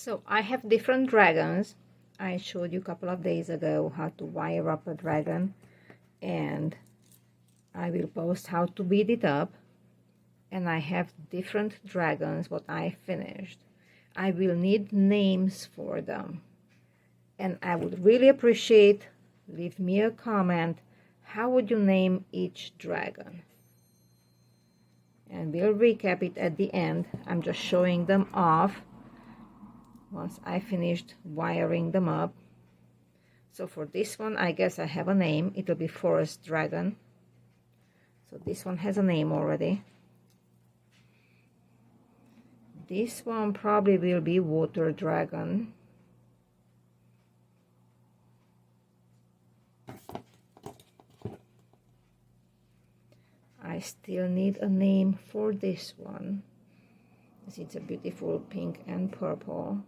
So I have different dragons. I showed you a couple of days ago how to wire up a dragon, and I will post how to beat it up. And I have different dragons what I finished. I will need names for them, and I would really appreciate, leave me a comment, how would you name each dragon? And we'll recap it at the end. I'm just showing them off once I finished wiring them up. So for this one, I guess I have a name. It'll be Forest Dragon. So this one has a name already. This one probably will be Water Dragon. I still need a name for this one. It's a beautiful pink and purple.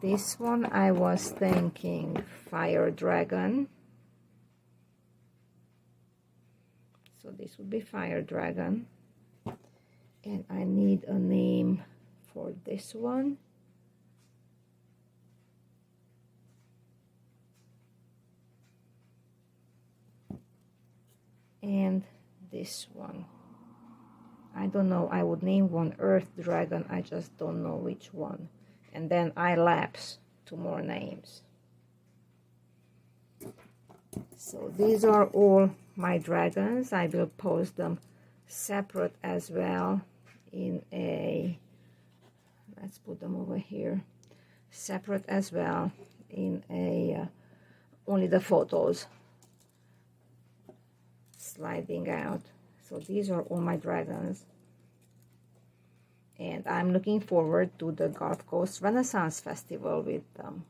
This one I was thinking Fire Dragon. So this would be Fire Dragon. And I need a name for this one. And this one. I don't know, I would name one Earth Dragon, I just don't know which one. And then I lapse 2 more names. So these are all my dragons. I will post them separate as well in a, let's put them over here, separate as well in a, only the photos sliding out. So these are all my dragons, and I'm looking forward to the Gulf Coast Renaissance Festival with them.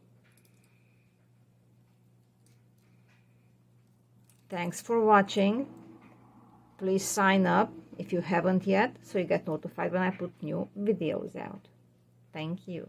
Thanks for watching. Please sign up if you haven't yet, so you get notified when I put new videos out. Thank you.